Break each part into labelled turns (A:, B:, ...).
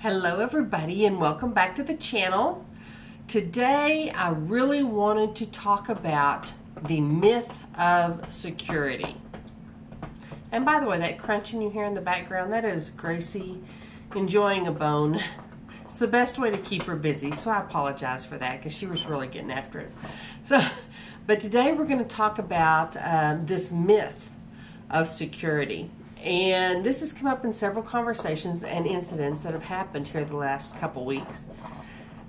A: Hello everybody and welcome back to the channel. Today I really wanted to talk about the myth of security. And by the way, that crunching you hear in the background, that is Gracie enjoying a bone. It's the best way to keep her busy, so I apologize for that because she was really getting after it. But today we're going to talk about this myth of security. And this has come up in several conversations and incidents that have happened here the last couple weeks.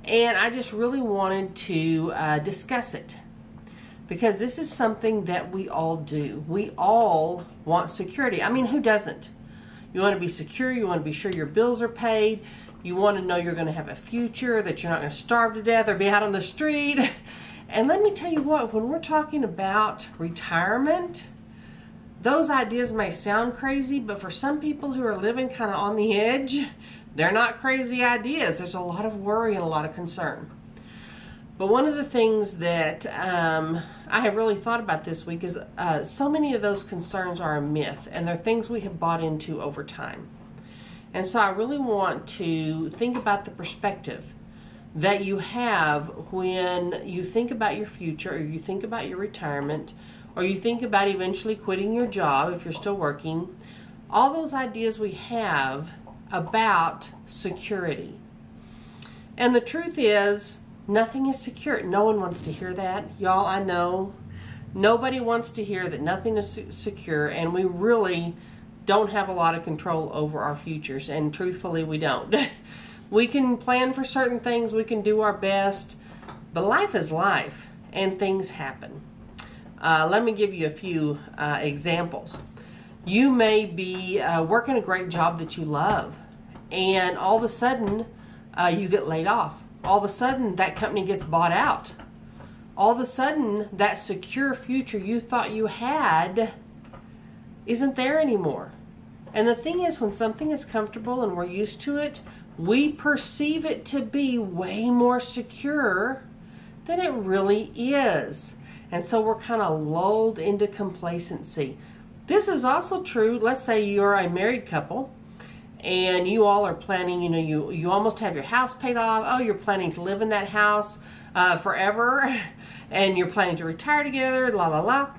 A: And I just really wanted to discuss it because this is something that we all do. We all want security. I mean, who doesn't? You want to be secure. You want to be sure your bills are paid. You want to know you're going to have a future, that you're not going to starve to death or be out on the street. And let me tell you what, when we're talking about retirement, those ideas may sound crazy, but for some people who are living kind of on the edge, they're not crazy ideas. There's a lot of worry and a lot of concern. But one of the things that I have really thought about this week is so many of those concerns are a myth, and they're things we have bought into over time. And so I really want to think about the perspective that you have when you think about your future, or you think about your retirement, or you think about eventually quitting your job if you're still working. All those ideas we have about security. And the truth is, nothing is secure. No one wants to hear that. Y'all, I know. Nobody wants to hear that nothing is secure, and we really don't have a lot of control over our futures, and truthfully, we don't. We can plan for certain things, we can do our best, but life is life, and things happen. Let me give you a few examples. You may be working a great job that you love, and all of a sudden you get laid off. All of a sudden that company gets bought out. All of a sudden that secure future you thought you had isn't there anymore. And the thing is, when something is comfortable and we're used to it, we perceive it to be way more secure than it really is. And so we're kind of lulled into complacency. This is also true. Let's say you're a married couple and you all are planning, you almost have your house paid off. Oh, you're planning to live in that house forever, and you're planning to retire together, la la la.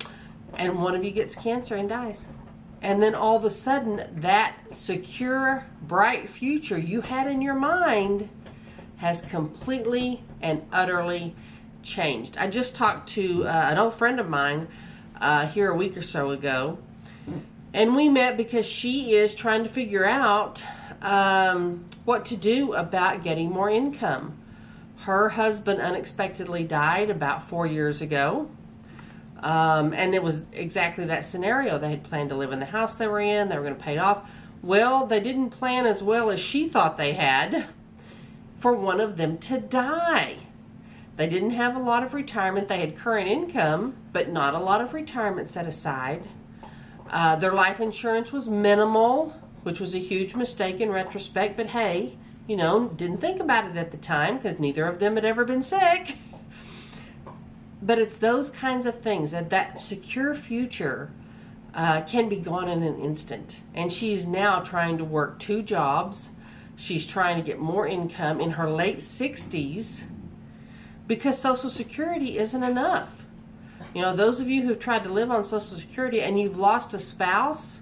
A: And one of you gets cancer and dies. And then all of a sudden that secure, bright future you had in your mind has completely and utterly changed. I just talked to an old friend of mine here a week or so ago, and we met because she is trying to figure out what to do about getting more income. Her husband unexpectedly died about 4 years ago, and it was exactly that scenario. They had planned to live in the house they were in. They were going to pay it off. Well, they didn't plan as well as she thought they had for one of them to die. They didn't have a lot of retirement. They had current income, but not a lot of retirement set aside. Their life insurance was minimal, which was a huge mistake in retrospect. But hey, didn't think about it at the time because neither of them had ever been sick. But it's those kinds of things that secure future can be gone in an instant. And she's now trying to work 2 jobs. She's trying to get more income in her late 60s. Because Social Security isn't enough. Those of you who've tried to live on Social Security and you've lost a spouse,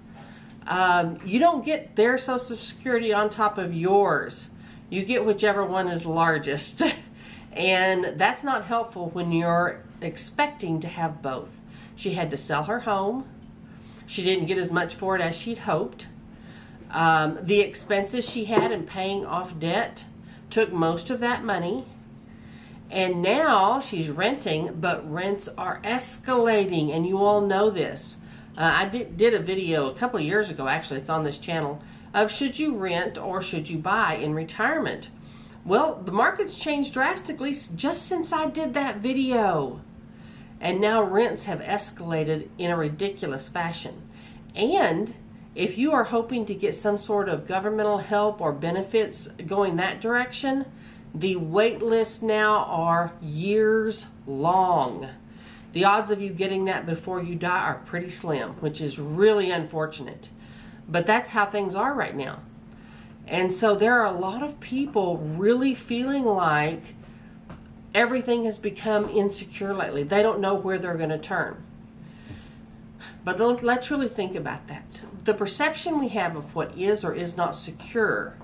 A: you don't get their Social Security on top of yours. You get whichever one is largest. And that's not helpful when you're expecting to have both. She had to sell her home. She didn't get as much for it as she'd hoped. The expenses she had in paying off debt took most of that money. And now she's renting, but rents are escalating, and you all know this. I did a video a couple of years ago, actually, it's on this channel, of should you rent or should you buy in retirement. Well, the market's changed drastically just since I did that video. And now rents have escalated in a ridiculous fashion. And if you are hoping to get some sort of governmental help or benefits going that direction, the wait lists now are years long. The odds of you getting that before you die are pretty slim, which is really unfortunate. But that's how things are right now. And so there are a lot of people really feeling like everything has become insecure lately. They don't know where they're going to turn. But let's really think about that. The perception we have of what is or is not secure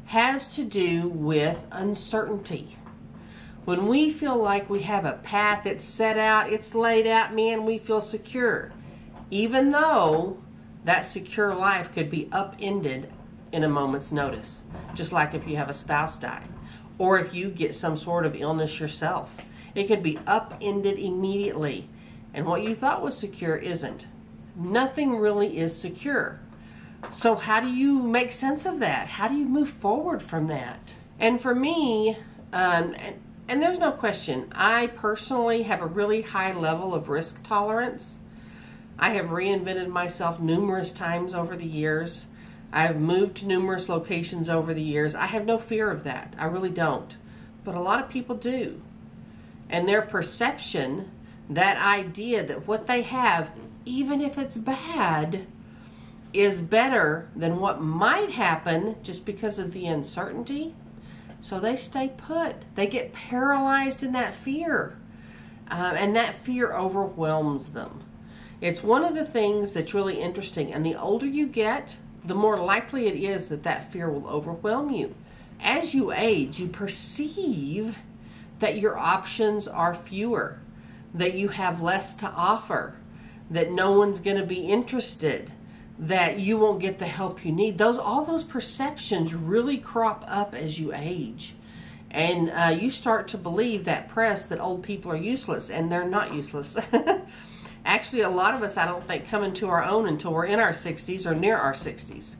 A: has to do with uncertainty. When we feel like we have a path, it's set out, it's laid out, man, we feel secure. Even though that secure life could be upended in a moment's notice. Just like if you have a spouse die, or if you get some sort of illness yourself. It could be upended immediately, and what you thought was secure isn't. Nothing really is secure. So how do you make sense of that? How do you move forward from that? And for me, and there's no question, I personally have a really high level of risk tolerance. I have reinvented myself numerous times over the years. I have moved to numerous locations over the years. I have no fear of that. I really don't. But a lot of people do. And their perception, that idea that what they have, even if it's bad, is better than what might happen just because of the uncertainty. So they stay put. They get paralyzed in that fear. And that fear overwhelms them. It's one of the things that's really interesting. And the older you get, the more likely it is that that fear will overwhelm you. As you age, you perceive that your options are fewer, that you have less to offer, that no one's going to be interested, that you won't get the help you need. All those perceptions really crop up as you age. And you start to believe that press that old people are useless, and they're not useless. Actually, a lot of us, I don't think, come into our own until we're in our 60s or near our 60s.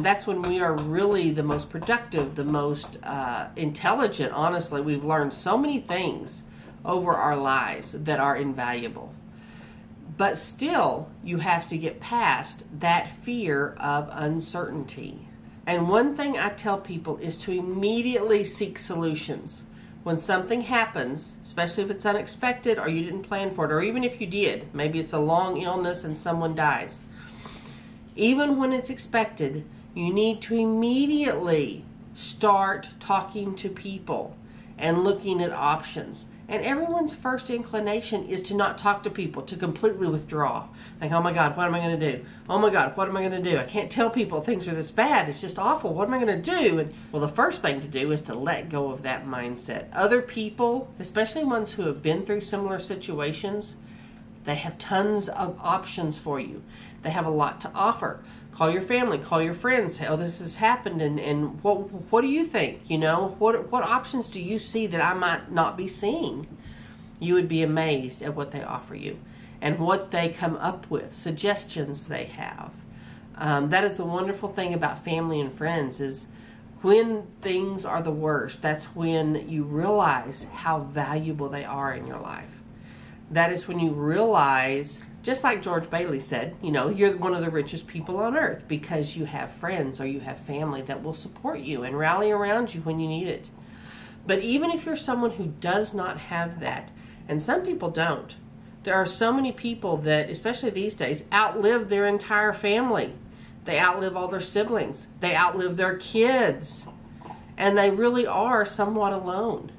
A: That's when we are really the most productive, the most intelligent, honestly. We've learned so many things over our lives that are invaluable. But still, you have to get past that fear of uncertainty. And one thing I tell people is to immediately seek solutions. When something happens, especially if it's unexpected or you didn't plan for it, or even if you did, maybe it's a long illness and someone dies. Even when it's expected, you need to immediately start talking to people and looking at options. And everyone's first inclination is to not talk to people, to completely withdraw. Like, oh my God, what am I going to do? Oh my God, what am I going to do? I can't tell people things are this bad. It's just awful. What am I going to do? And well, the first thing to do is to let go of that mindset. Other people, especially ones who have been through similar situations, they have tons of options for you. They have a lot to offer. Call your family, call your friends. Say, oh, this has happened, and what do you think? You know, what options do you see that I might not be seeing? You would be amazed at what they offer you and what they come up with, suggestions they have. That is the wonderful thing about family and friends, is when things are the worst, that's when you realize how valuable they are in your life. That is when you realize, just like George Bailey said, you know, you're one of the richest people on earth because you have friends or you have family that will support you and rally around you when you need it. But even if you're someone who does not have that, and some people don't, there are so many people that, especially these days, outlive their entire family. They outlive all their siblings. They outlive their kids. And they really are somewhat alone.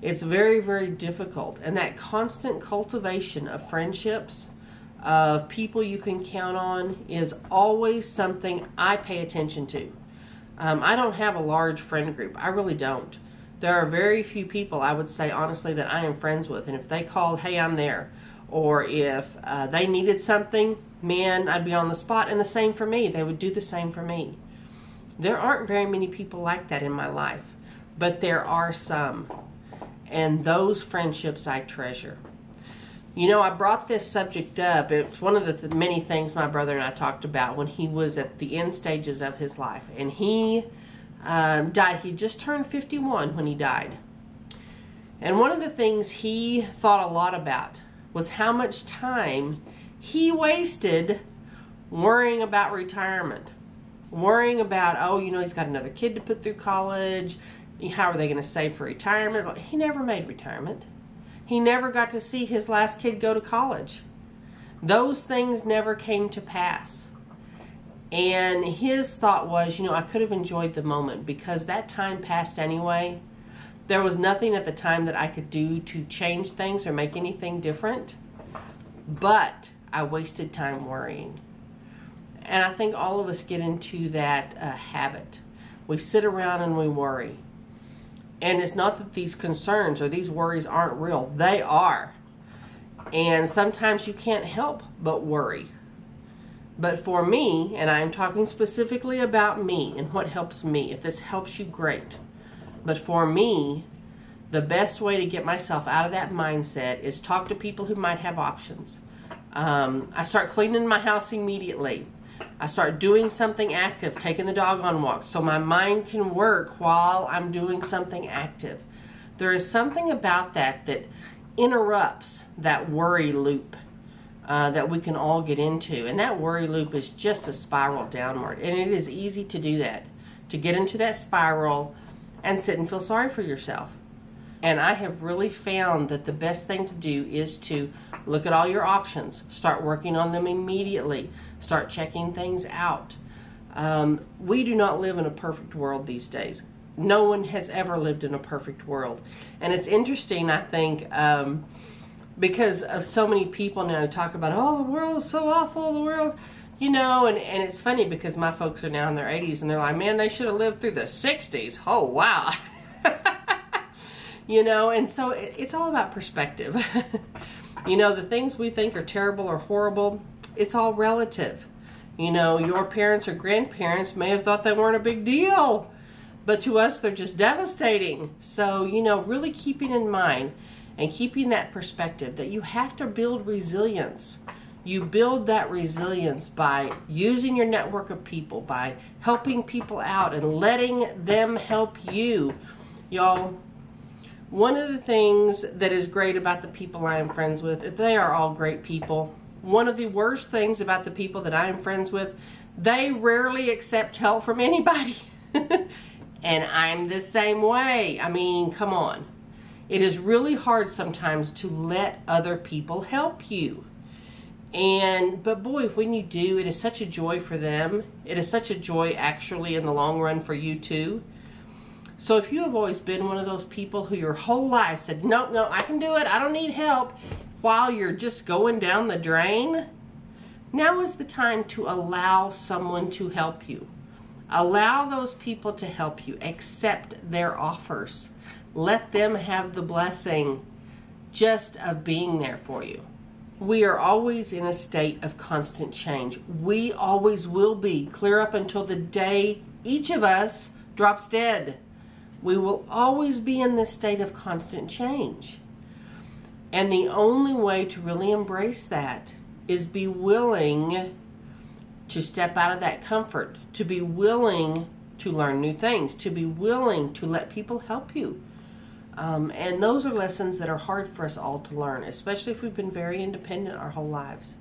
A: It's very, very difficult. And that constant cultivation of friendships, of people you can count on, is always something I pay attention to. I don't have a large friend group. I really don't. There are very few people, I would say honestly, that I am friends with. And if they called, hey, I'm there. Or if they needed something, man, I'd be on the spot. And the same for me. They would do the same for me. There aren't very many people like that in my life. But there are some. And those friendships I treasure. You know, I brought this subject up. It's one of the many things my brother and I talked about when he was at the end stages of his life. And he died. He just turned 51 when he died. And one of the things he thought a lot about was how much time he wasted worrying about retirement. Worrying about, oh, you know, he's got another kid to put through college. How are they going to save for retirement? Well, he never made retirement. He never got to see his last kid go to college. Those things never came to pass. And his thought was, you know, I could have enjoyed the moment because that time passed anyway. There was nothing at the time that I could do to change things or make anything different. But I wasted time worrying. And I think all of us get into that habit. We sit around and we worry. And it's not that these concerns or these worries aren't real. They are. And sometimes you can't help but worry. But for me, and I'm talking specifically about me and what helps me. If this helps you, great. But for me, the best way to get myself out of that mindset is talk to people who might have options. I start cleaning my house immediately. I start doing something active, taking the dog on walks, so my mind can work while I'm doing something active. There is something about that that interrupts that worry loop that we can all get into. And that worry loop is just a spiral downward. And it is easy to do that, to get into that spiral and sit and feel sorry for yourself. And I have really found that the best thing to do is to look at all your options, start working on them immediately, start checking things out. We do not live in a perfect world these days. No one has ever lived in a perfect world. And it's interesting, I think, because of so many people now talk about, oh, the world is so awful, the world, you know, and it's funny because my folks are now in their 80s and they're like, man, they should have lived through the 60s. Oh, wow. You know, and so it's all about perspective. You know, the things we think are terrible or horrible, it's all relative. You know, your parents or grandparents may have thought they weren't a big deal, but to us, they're just devastating. So, you know, really keeping in mind and keeping that perspective that you have to build resilience. You build that resilience by using your network of people, by helping people out and letting them help you. Y'all, one of the things that is great about the people I am friends with, they are all great people. One of the worst things about the people that I am friends with, they rarely accept help from anybody. And I'm the same way. I mean, come on. It is really hard sometimes to let other people help you. But boy, when you do, it is such a joy for them. It is such a joy actually in the long run for you too. So if you have always been one of those people who your whole life said, nope, no, I can do it, I don't need help, while you're just going down the drain, now is the time to allow someone to help you. Allow those people to help you. Accept their offers. Let them have the blessing just of being there for you. We are always in a state of constant change. We always will be, clear up until the day each of us drops dead. We will always be in this state of constant change. And the only way to really embrace that is be willing to step out of that comfort, to be willing to learn new things, to be willing to let people help you. And those are lessons that are hard for us all to learn, especially if we've been very independent our whole lives.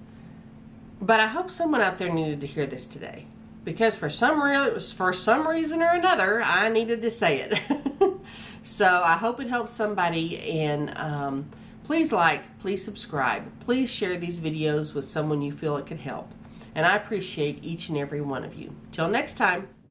A: But I hope someone out there needed to hear this today, because for some reason or another, I needed to say it. So I hope it helps somebody, and please like, please subscribe, please share these videos with someone you feel it could help. And I appreciate each and every one of you. Till next time.